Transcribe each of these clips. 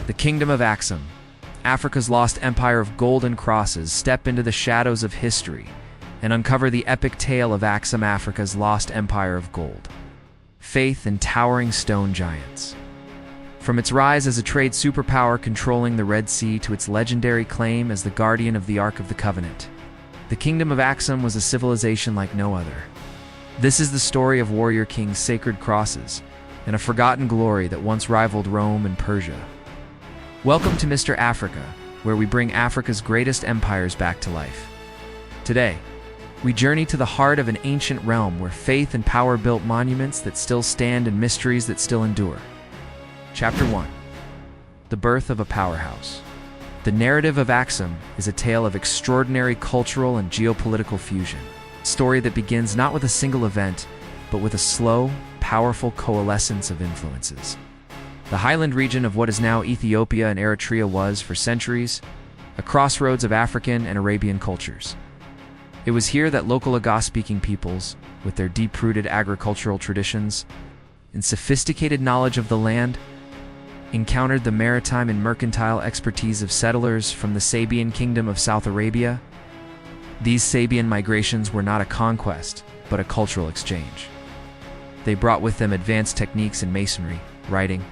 The Kingdom of Aksum, Africa's lost empire of golden crosses, step into the shadows of history and uncover the epic tale of Aksum, Africa's lost empire of gold, faith, and towering stone giants. From its rise as a trade superpower controlling the Red Sea to its legendary claim as the guardian of the Ark of the Covenant, the Kingdom of Aksum was a civilization like no other. This is the story of warrior kings' sacred crosses and a forgotten glory that once rivaled Rome and Persia. Welcome to Mr. Africa, where we bring Africa's greatest empires back to life. Today, we journey to the heart of an ancient realm where faith and power built monuments that still stand and mysteries that still endure. Chapter 1. The Birth of a Powerhouse. The narrative of Aksum is a tale of extraordinary cultural and geopolitical fusion. A story that begins not with a single event, but with a slow, powerful coalescence of influences. The highland region of what is now Ethiopia and Eritrea was, for centuries, a crossroads of African and Arabian cultures. It was here that local Aga-speaking peoples, with their deep-rooted agricultural traditions and sophisticated knowledge of the land, encountered the maritime and mercantile expertise of settlers from the Sabian kingdom of South Arabia. These Sabian migrations were not a conquest, but a cultural exchange. They brought with them advanced techniques in masonry, writing,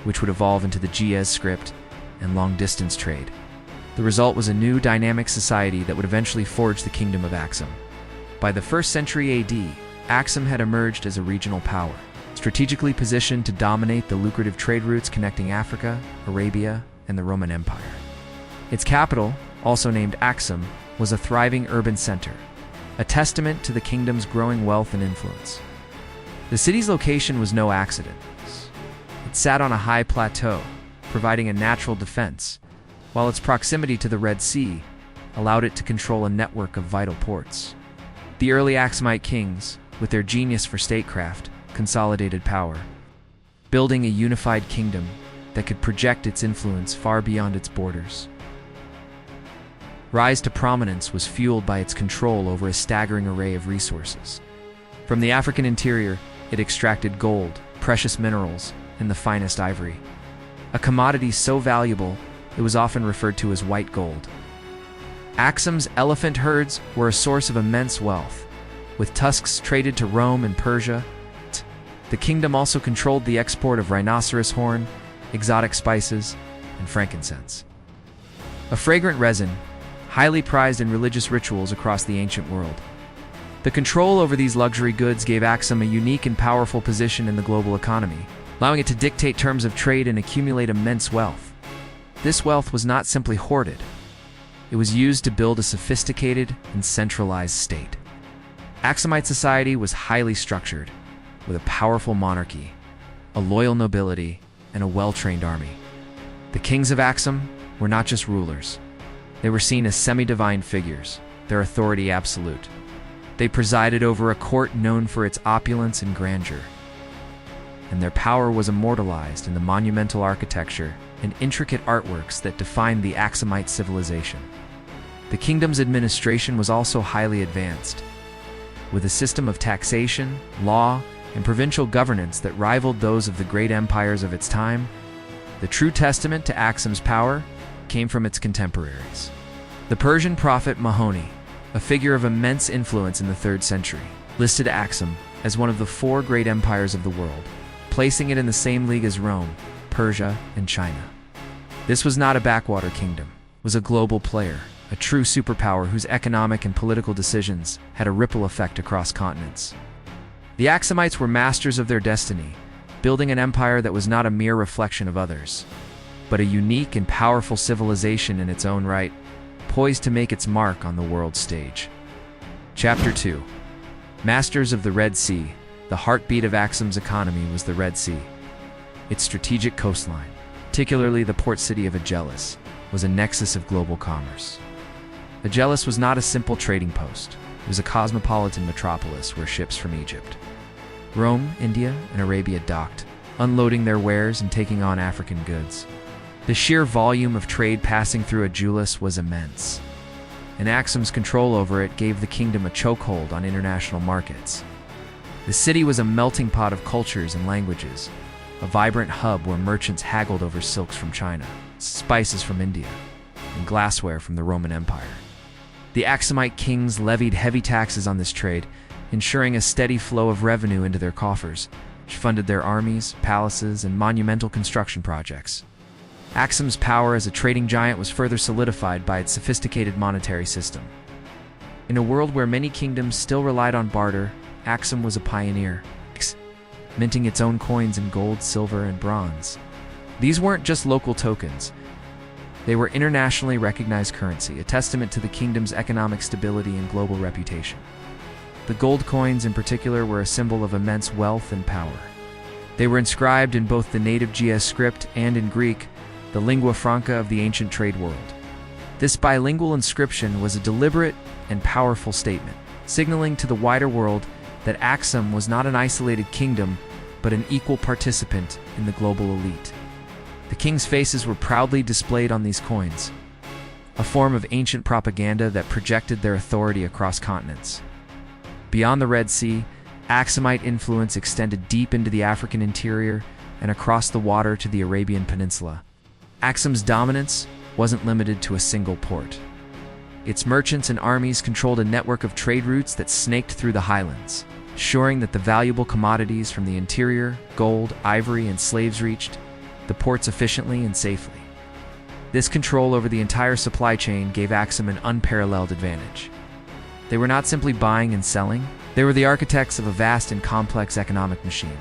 which would evolve into the Ge'ez script, and long-distance trade. The result was a new, dynamic society that would eventually forge the Kingdom of Aksum. By the 1st century AD, Aksum had emerged as a regional power, strategically positioned to dominate the lucrative trade routes connecting Africa, Arabia, and the Roman Empire. Its capital, also named Aksum, was a thriving urban center, a testament to the kingdom's growing wealth and influence. The city's location was no accident. It sat on a high plateau, providing a natural defense, while its proximity to the Red Sea allowed it to control a network of vital ports. The early Aksumite kings, with their genius for statecraft, consolidated power, building a unified kingdom that could project its influence far beyond its borders. Rise to prominence was fueled by its control over a staggering array of resources. From the African interior, it extracted gold, precious minerals, and the finest ivory, a commodity so valuable it was often referred to as white gold. Aksum's elephant herds were a source of immense wealth, with tusks traded to Rome and Persia. The kingdom also controlled the export of rhinoceros horn, exotic spices, and frankincense, a fragrant resin highly prized in religious rituals across the ancient world. The control over these luxury goods gave Aksum a unique and powerful position in the global economy, allowing it to dictate terms of trade and accumulate immense wealth. This wealth was not simply hoarded. It was used to build a sophisticated and centralized state. Aksumite society was highly structured, with a powerful monarchy, a loyal nobility, and a well-trained army. The kings of Aksum were not just rulers. They were seen as semi-divine figures, their authority absolute. They presided over a court known for its opulence and grandeur, and their power was immortalized in the monumental architecture and intricate artworks that defined the Aksumite civilization. The kingdom's administration was also highly advanced, with a system of taxation, law, and provincial governance that rivaled those of the great empires of its time. The true testament to Aksum's power came from its contemporaries. The Persian prophet Mahoni, a figure of immense influence in the 3rd century, listed Aksum as one of the 4 great empires of the world, placing it in the same league as Rome, Persia, and China. This was not a backwater kingdom. It was a global player, a true superpower whose economic and political decisions had a ripple effect across continents. The Aksumites were masters of their destiny, building an empire that was not a mere reflection of others, but a unique and powerful civilization in its own right, poised to make its mark on the world stage. Chapter 2. Masters of the Red Sea. The heartbeat of Aksum's economy was the Red Sea. Its strategic coastline, particularly the port city of Agelis, was a nexus of global commerce. Agelis was not a simple trading post. It was a cosmopolitan metropolis where ships from Egypt, Rome, India, and Arabia docked, unloading their wares and taking on African goods. The sheer volume of trade passing through Agelis was immense, and Aksum's control over it gave the kingdom a chokehold on international markets. The city was a melting pot of cultures and languages, a vibrant hub where merchants haggled over silks from China, spices from India, and glassware from the Roman Empire. The Aksumite kings levied heavy taxes on this trade, ensuring a steady flow of revenue into their coffers, which funded their armies, palaces, and monumental construction projects. Aksum's power as a trading giant was further solidified by its sophisticated monetary system. In a world where many kingdoms still relied on barter, Aksum was a pioneer, minting its own coins in gold, silver, and bronze. These weren't just local tokens. They were internationally recognized currency, a testament to the kingdom's economic stability and global reputation. The gold coins in particular were a symbol of immense wealth and power. They were inscribed in both the native GS script and in Greek, the lingua franca of the ancient trade world. This bilingual inscription was a deliberate and powerful statement, signaling to the wider world that Aksum was not an isolated kingdom, but an equal participant in the global elite. The king's faces were proudly displayed on these coins, a form of ancient propaganda that projected their authority across continents. Beyond the Red Sea, Aksumite influence extended deep into the African interior and across the water to the Arabian Peninsula. Aksum's dominance wasn't limited to a single port. Its merchants and armies controlled a network of trade routes that snaked through the highlands, ensuring that the valuable commodities from the interior, gold, ivory, and slaves reached the ports efficiently and safely. This control over the entire supply chain gave Aksum an unparalleled advantage. They were not simply buying and selling, they were the architects of a vast and complex economic machine.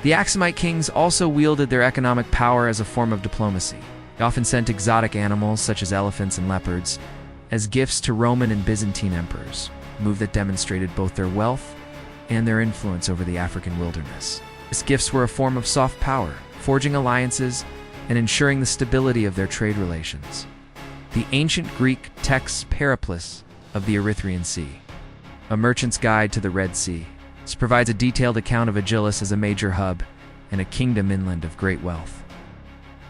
The Aksumite kings also wielded their economic power as a form of diplomacy. They often sent exotic animals, such as elephants and leopards, as gifts to Roman and Byzantine emperors, a move that demonstrated both their wealth and their influence over the African wilderness. These gifts were a form of soft power, forging alliances and ensuring the stability of their trade relations. The ancient Greek text Periplus of the Erythraean Sea, a merchant's guide to the Red Sea. This provides a detailed account of Agilis as a major hub and a kingdom inland of great wealth.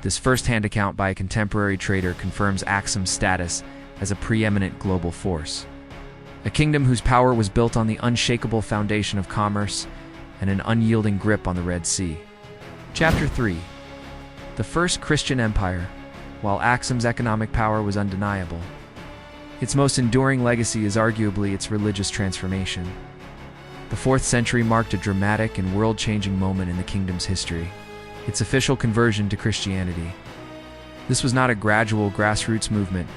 This first-hand account by a contemporary trader confirms Aksum's status as a preeminent global force, a kingdom whose power was built on the unshakable foundation of commerce and an unyielding grip on the Red Sea. Chapter 3. The First Christian Empire. While Aksum's economic power was undeniable, its most enduring legacy is arguably its religious transformation. The 4th century marked a dramatic and world-changing moment in the kingdom's history, its official conversion to Christianity. This was not a gradual grassroots movement,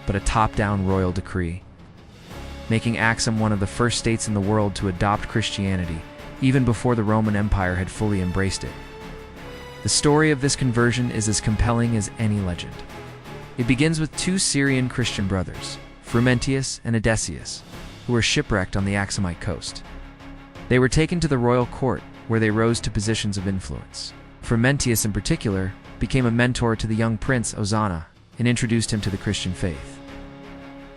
but a top-down royal decree, making Aksum one of the first states in the world to adopt Christianity, even before the Roman Empire had fully embraced it. The story of this conversion is as compelling as any legend. It begins with 2 Syrian Christian brothers, Frumentius and Odysseus, who were shipwrecked on the Aksumite coast. They were taken to the royal court, where they rose to positions of influence. Frumentius, in particular, became a mentor to the young prince Ozana and introduced him to the Christian faith.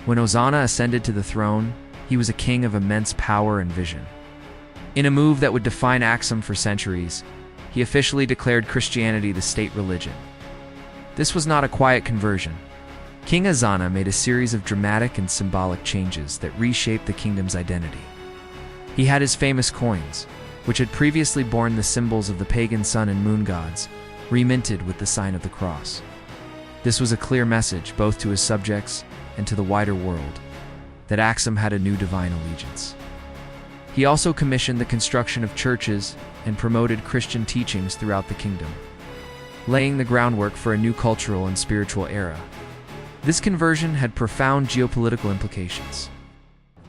When Ozana ascended to the throne, he was a king of immense power and vision. In a move that would define Aksum for centuries, he officially declared Christianity the state religion. This was not a quiet conversion. King Ozana made a series of dramatic and symbolic changes that reshaped the kingdom's identity. He had his famous coins, which had previously borne the symbols of the pagan sun and moon gods, reminted with the sign of the cross. This was a clear message both to his subjects and to the wider world that Aksum had a new divine allegiance. He also commissioned the construction of churches and promoted Christian teachings throughout the kingdom, laying the groundwork for a new cultural and spiritual era. This conversion had profound geopolitical implications.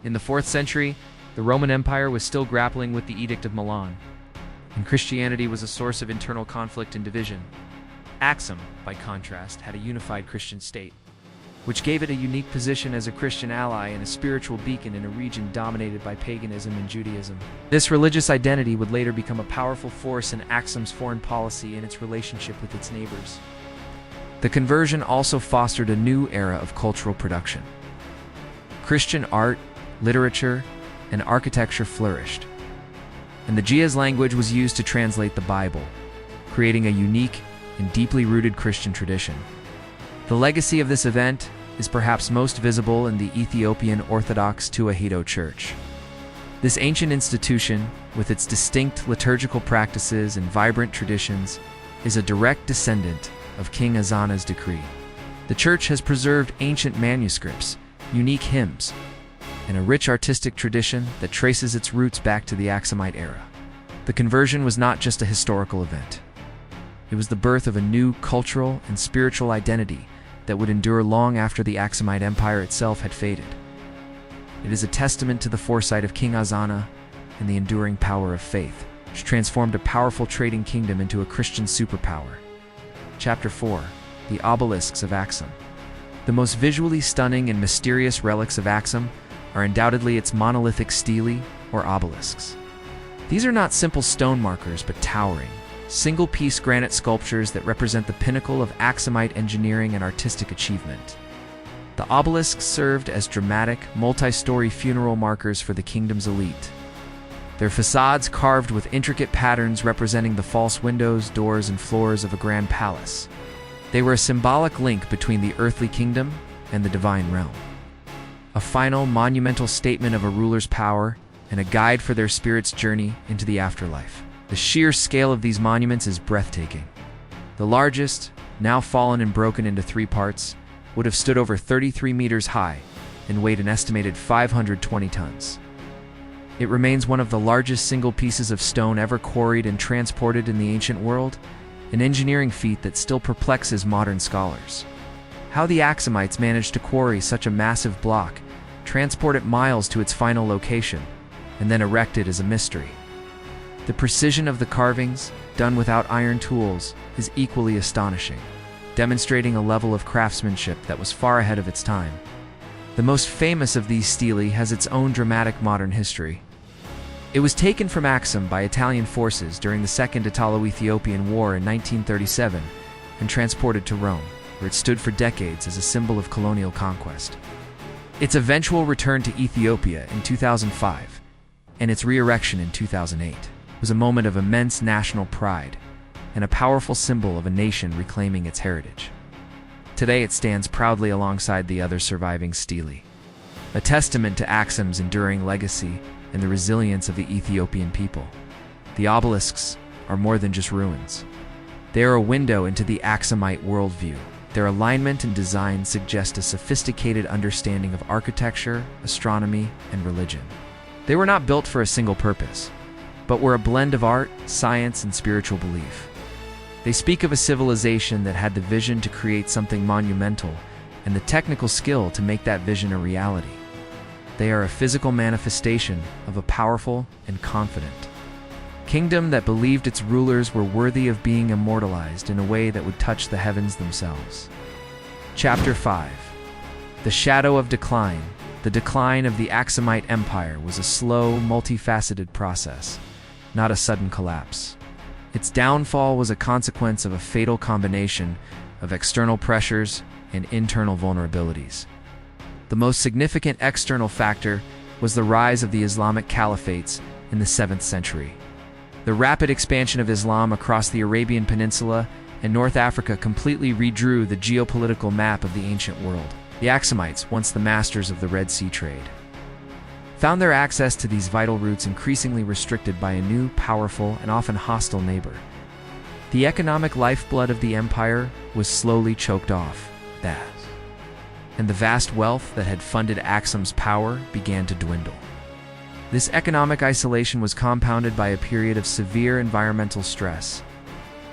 In the 4th century, the Roman Empire was still grappling with the Edict of Milan, and Christianity was a source of internal conflict and division. Aksum, by contrast, had a unified Christian state, which gave it a unique position as a Christian ally and a spiritual beacon in a region dominated by paganism and Judaism. This religious identity would later become a powerful force in Aksum's foreign policy and its relationship with its neighbors. The conversion also fostered a new era of cultural production. Christian art, literature, and architecture flourished, and the Ge'ez language was used to translate the Bible, creating a unique and deeply rooted Christian tradition. The legacy of this event is perhaps most visible in the Ethiopian Orthodox Tewahedo Church. This ancient institution, with its distinct liturgical practices and vibrant traditions, is a direct descendant of King Azana's decree. The church has preserved ancient manuscripts, unique hymns, and a rich artistic tradition that traces its roots back to the Aksumite era. The conversion was not just a historical event. It was the birth of a new cultural and spiritual identity that would endure long after the Aksumite Empire itself had faded. It is a testament to the foresight of King Azana and the enduring power of faith, which transformed a powerful trading kingdom into a Christian superpower. Chapter 4. The Obelisks of Aksum. The most visually stunning and mysterious relics of Aksum are undoubtedly its monolithic stelae, or obelisks. These are not simple stone markers, but towering, single-piece granite sculptures that represent the pinnacle of Aksumite engineering and artistic achievement. The obelisks served as dramatic, multi-story funeral markers for the kingdom's elite. Their facades carved with intricate patterns representing the false windows, doors, and floors of a grand palace. They were a symbolic link between the earthly kingdom and the divine realm. A final, monumental statement of a ruler's power and a guide for their spirit's journey into the afterlife. The sheer scale of these monuments is breathtaking. The largest, now fallen and broken into 3 parts, would have stood over 33 meters high and weighed an estimated 520 tons. It remains one of the largest single pieces of stone ever quarried and transported in the ancient world, an engineering feat that still perplexes modern scholars. How the Aksumites managed to quarry such a massive block, transport it miles to its final location, and then erect it is a mystery. The precision of the carvings, done without iron tools, is equally astonishing, demonstrating a level of craftsmanship that was far ahead of its time. The most famous of these stelae has its own dramatic modern history. It was taken from Aksum by Italian forces during the Second Italo-Ethiopian War in 1937 and transported to Rome, where it stood for decades as a symbol of colonial conquest. Its eventual return to Ethiopia in 2005 and its re-erection in 2008 was a moment of immense national pride and a powerful symbol of a nation reclaiming its heritage. Today it stands proudly alongside the other surviving stelae, a testament to Aksum's enduring legacy and the resilience of the Ethiopian people. The obelisks are more than just ruins. They are a window into the Aksumite worldview. Their alignment and design suggest a sophisticated understanding of architecture, astronomy, and religion. They were not built for a single purpose, but were a blend of art, science, and spiritual belief. They speak of a civilization that had the vision to create something monumental and the technical skill to make that vision a reality. They are a physical manifestation of a powerful and confident kingdom that believed its rulers were worthy of being immortalized in a way that would touch the heavens themselves. Chapter 5. The Shadow of Decline. The decline of the Aksumite Empire was a slow, multifaceted process, not a sudden collapse. Its downfall was a consequence of a fatal combination of external pressures and internal vulnerabilities. The most significant external factor was the rise of the Islamic caliphates in the 7th century. The rapid expansion of Islam across the Arabian Peninsula and North Africa completely redrew the geopolitical map of the ancient world. The Aksumites, once the masters of the Red Sea trade, found their access to these vital routes increasingly restricted by a new, powerful, and often hostile neighbor. The economic lifeblood of the empire was slowly choked off, and the vast wealth that had funded Aksum's power began to dwindle. This economic isolation was compounded by a period of severe environmental stress.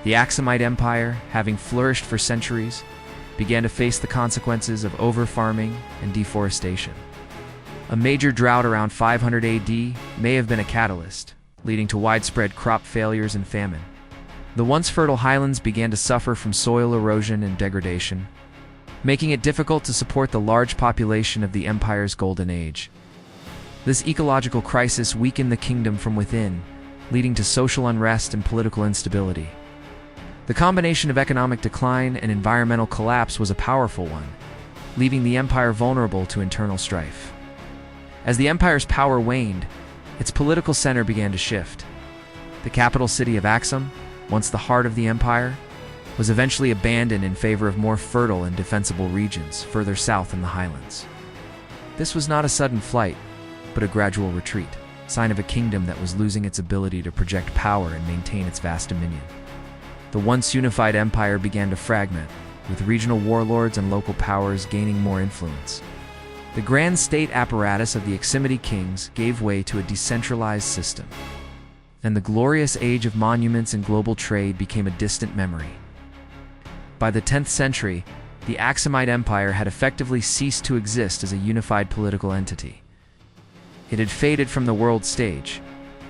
The Aksumite Empire, having flourished for centuries, began to face the consequences of over-farming and deforestation. A major drought around 500 AD may have been a catalyst, leading to widespread crop failures and famine. The once fertile highlands began to suffer from soil erosion and degradation, making it difficult to support the large population of the empire's golden age. This ecological crisis weakened the kingdom from within, leading to social unrest and political instability. The combination of economic decline and environmental collapse was a powerful one, leaving the empire vulnerable to internal strife. As the empire's power waned, its political center began to shift. The capital city of Aksum, once the heart of the empire, was eventually abandoned in favor of more fertile and defensible regions further south in the highlands. This was not a sudden flight, but a gradual retreat. sign of a kingdom that was losing its ability to project power and maintain its vast dominion. The once unified empire began to fragment, with regional warlords and local powers gaining more influence. The grand state apparatus of the Aksumite kings gave way to a decentralized system, and the glorious age of monuments and global trade became a distant memory. By the 10th century, the Aksumite Empire had effectively ceased to exist as a unified political entity. It had faded from the world stage,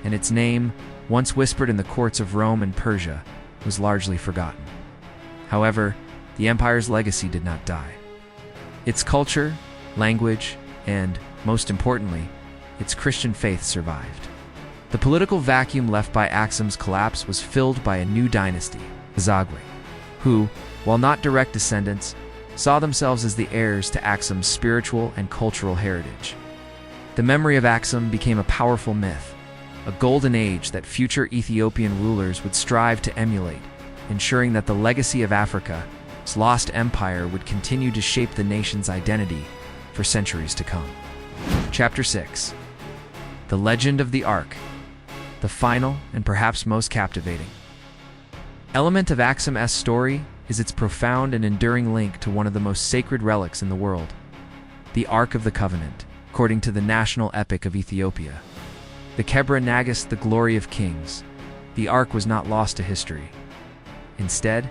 and its name, once whispered in the courts of Rome and Persia, was largely forgotten. However, the empire's legacy did not die. Its culture, language, and, most importantly, its Christian faith survived. The political vacuum left by Aksum's collapse was filled by a new dynasty, the Zagwe, who, while not direct descendants, saw themselves as the heirs to Aksum's spiritual and cultural heritage. The memory of Aksum became a powerful myth, a golden age that future Ethiopian rulers would strive to emulate, ensuring that the legacy of Africa's lost empire would continue to shape the nation's identity for centuries to come. Chapter 6. The Legend of the Ark, the final and perhaps most captivating element of Aksum's story is its profound and enduring link to one of the most sacred relics in the world, the Ark of the Covenant, according to the national epic of Ethiopia. The Kebra Nagus, the glory of kings, the Ark was not lost to history. Instead,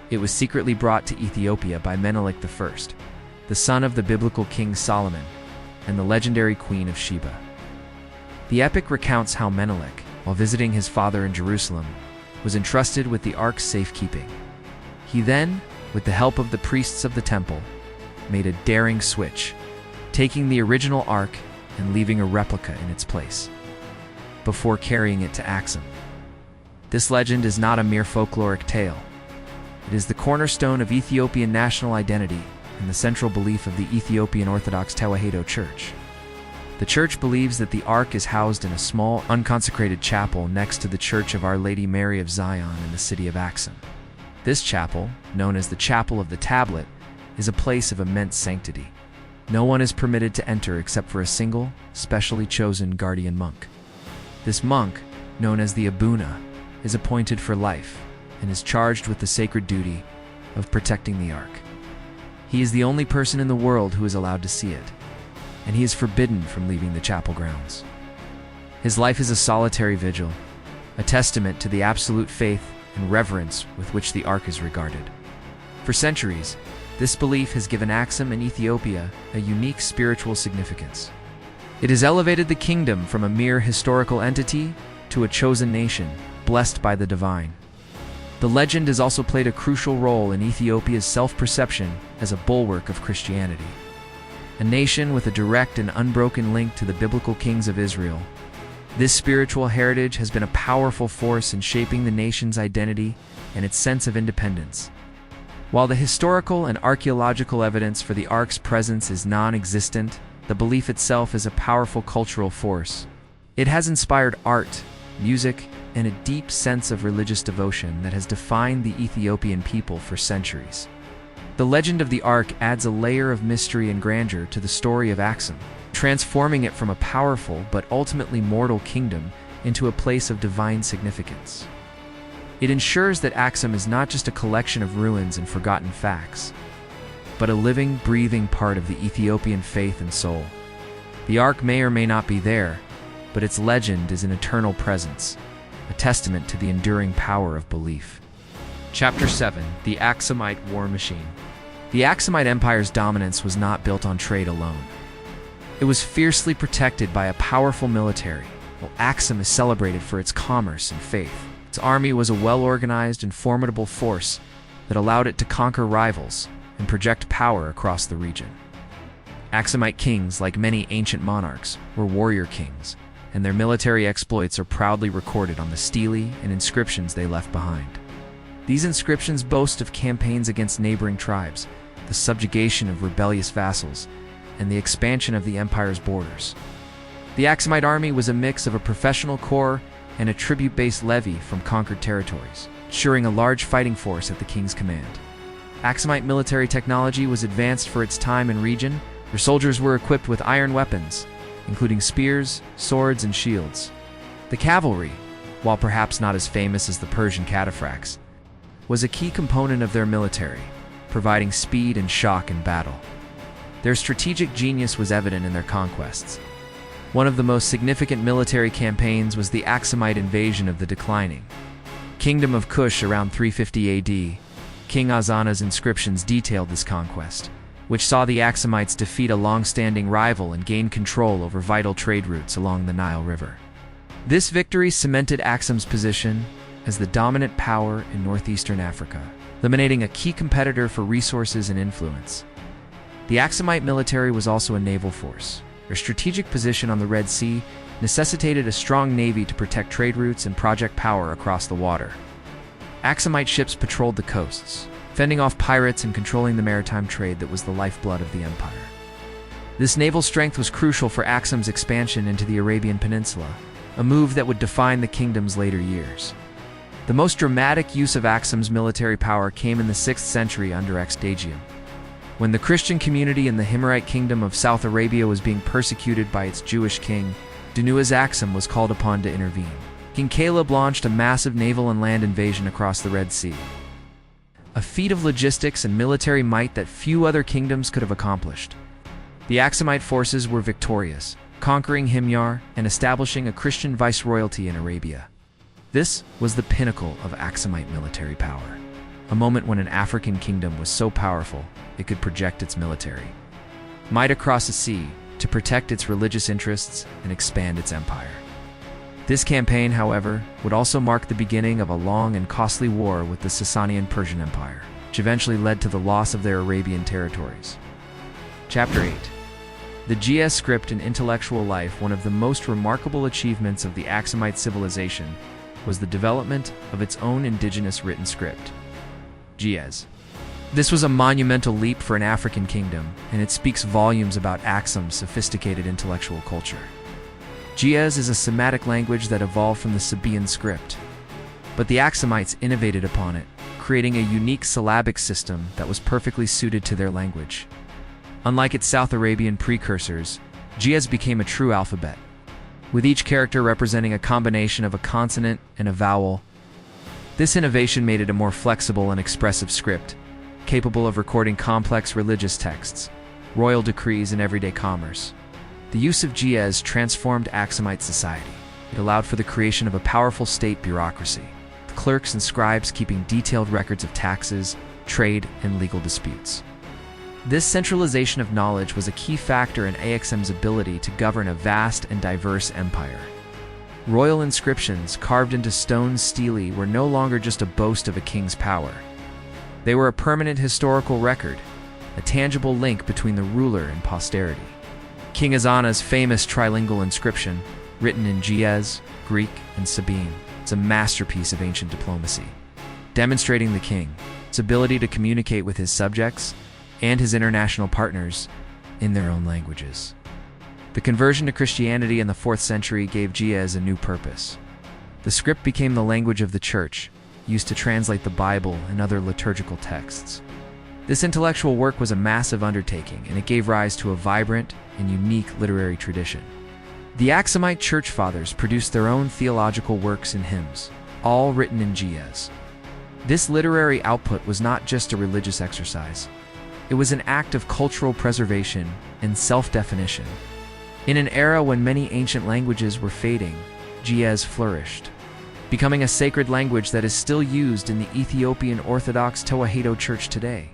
it was secretly brought to Ethiopia by Menelik I, the son of the biblical King Solomon and the legendary Queen of Sheba. The epic recounts how Menelik, while visiting his father in Jerusalem, was entrusted with the Ark's safekeeping. He then, with the help of the priests of the temple, made a daring switch, taking the original Ark and leaving a replica in its place, before carrying it to Aksum. This legend is not a mere folkloric tale. It is the cornerstone of Ethiopian national identity and the central belief of the Ethiopian Orthodox Tewahedo Church. The church believes that the Ark is housed in a small, unconsecrated chapel next to the Church of Our Lady Mary of Zion in the city of Aksum. This chapel, known as the Chapel of the Tablet, is a place of immense sanctity. No one is permitted to enter except for a single, specially chosen guardian monk. This monk, known as the Abuna, is appointed for life and is charged with the sacred duty of protecting the Ark. He is the only person in the world who is allowed to see it, and he is forbidden from leaving the chapel grounds. His life is a solitary vigil, a testament to the absolute faith and reverence with which the Ark is regarded. For centuries, this belief has given Aksum and Ethiopia a unique spiritual significance. It has elevated the kingdom from a mere historical entity to a chosen nation, blessed by the divine. The legend has also played a crucial role in Ethiopia's self-perception as a bulwark of Christianity. A nation with a direct and unbroken link to the biblical kings of Israel, this spiritual heritage has been a powerful force in shaping the nation's identity and its sense of independence. While the historical and archaeological evidence for the Ark's presence is non-existent, the belief itself is a powerful cultural force. It has inspired art, music, and a deep sense of religious devotion that has defined the Ethiopian people for centuries. The legend of the Ark adds a layer of mystery and grandeur to the story of Aksum, transforming it from a powerful but ultimately mortal kingdom into a place of divine significance. It ensures that Aksum is not just a collection of ruins and forgotten facts, but a living, breathing part of the Ethiopian faith and soul. The Ark may or may not be there, but its legend is an eternal presence, a testament to the enduring power of belief. Chapter 7. The Aksumite War Machine. The Aksumite Empire's dominance was not built on trade alone. It was fiercely protected by a powerful military, while Aksum is celebrated for its commerce and faith. Its army was a well-organized and formidable force that allowed it to conquer rivals and project power across the region. Aksumite kings, like many ancient monarchs, were warrior kings, and their military exploits are proudly recorded on the stelae and inscriptions they left behind. These inscriptions boast of campaigns against neighboring tribes, the subjugation of rebellious vassals, and the expansion of the empire's borders. The Aksumite army was a mix of a professional corps and a tribute-based levy from conquered territories, ensuring a large fighting force at the king's command. Aksumite military technology was advanced for its time and region. Their soldiers were equipped with iron weapons, including spears, swords, and shields. The cavalry, while perhaps not as famous as the Persian cataphracts, was a key component of their military, providing speed and shock in battle. Their strategic genius was evident in their conquests. One of the most significant military campaigns was the Aksumite invasion of the declining Kingdom of Kush around 350 AD. King Azana's inscriptions detailed this conquest, which saw the Aksumites defeat a long-standing rival and gain control over vital trade routes along the Nile River. This victory cemented Aksum's position as the dominant power in northeastern Africa, eliminating a key competitor for resources and influence. The Aksumite military was also a naval force. Their strategic position on the Red Sea necessitated a strong navy to protect trade routes and project power across the water. Aksumite ships patrolled the coasts, fending off pirates and controlling the maritime trade that was the lifeblood of the empire. This naval strength was crucial for Aksum's expansion into the Arabian Peninsula, a move that would define the kingdom's later years. The most dramatic use of Aksum's military power came in the 6th century under Exdagium, when the Christian community in the Himmerite kingdom of South Arabia was being persecuted by its Jewish king. Dunua's Aksum was called upon to intervene. King Caleb launched a massive naval and land invasion across the Red Sea, a feat of logistics and military might that few other kingdoms could have accomplished. The Aksumite forces were victorious, conquering Himyar and establishing a Christian viceroyalty in Arabia. This was the pinnacle of Aksumite military power, a moment when an African kingdom was so powerful it could project its military might across the sea to protect its religious interests and expand its empire. This campaign, however, would also mark the beginning of a long and costly war with the Sasanian Persian Empire, which eventually led to the loss of their Arabian territories. Chapter 8. The Ge'ez script in intellectual life. One of the most remarkable achievements of the Aksumite civilization was the development of its own indigenous written script, Ge'ez. This was a monumental leap for an African kingdom, and it speaks volumes about Aksum's sophisticated intellectual culture. Ge'ez is a Semitic language that evolved from the Sabaean script, but the Aksumites innovated upon it, creating a unique syllabic system that was perfectly suited to their language. Unlike its South Arabian precursors, Ge'ez became a true alphabet, with each character representing a combination of a consonant and a vowel. This innovation made it a more flexible and expressive script, capable of recording complex religious texts, royal decrees, and everyday commerce. The use of Ge'ez transformed Aksumite society. It allowed for the creation of a powerful state bureaucracy, with clerks and scribes keeping detailed records of taxes, trade, and legal disputes. This centralization of knowledge was a key factor in Aksum's ability to govern a vast and diverse empire. Royal inscriptions carved into stone stelae were no longer just a boast of a king's power. They were a permanent historical record, a tangible link between the ruler and posterity. King Azana's famous trilingual inscription, written in Ge'ez, Greek, and Sabine, is a masterpiece of ancient diplomacy, demonstrating the king's ability to communicate with his subjects and his international partners in their own languages. The conversion to Christianity in the 4th century gave Ge'ez a new purpose. The script became the language of the church, used to translate the Bible and other liturgical texts. This intellectual work was a massive undertaking, and it gave rise to a vibrant and unique literary tradition. The Aksumite church fathers produced their own theological works and hymns, all written in Ge'ez. This literary output was not just a religious exercise. It was an act of cultural preservation and self-definition. In an era when many ancient languages were fading, Ge'ez flourished, becoming a sacred language that is still used in the Ethiopian Orthodox Tewahedo Church today.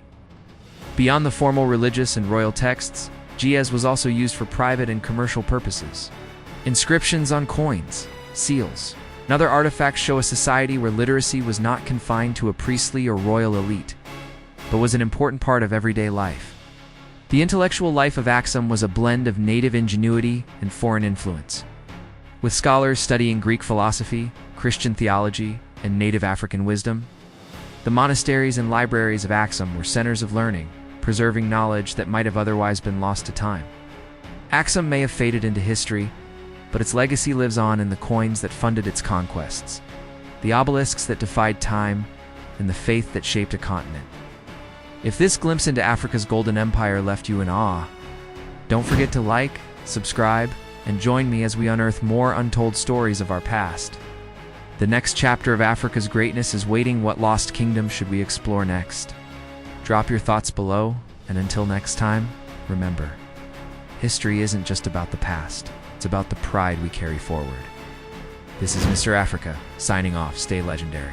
Beyond the formal religious and royal texts, Ge'ez was also used for private and commercial purposes. Inscriptions on coins, seals, and other artifacts show a society where literacy was not confined to a priestly or royal elite, but was an important part of everyday life. The intellectual life of Aksum was a blend of native ingenuity and foreign influence, with scholars studying Greek philosophy, Christian theology, and native African wisdom. The monasteries and libraries of Aksum were centers of learning, preserving knowledge that might have otherwise been lost to time. Aksum may have faded into history, but its legacy lives on in the coins that funded its conquests, the obelisks that defied time, and the faith that shaped a continent. If this glimpse into Africa's golden empire left you in awe, don't forget to like, subscribe, and join me as we unearth more untold stories of our past. The next chapter of Africa's greatness is waiting. What lost kingdom should we explore next? Drop your thoughts below, and until next time, remember, history isn't just about the past, it's about the pride we carry forward. This is Mr. Africa, signing off. Stay legendary.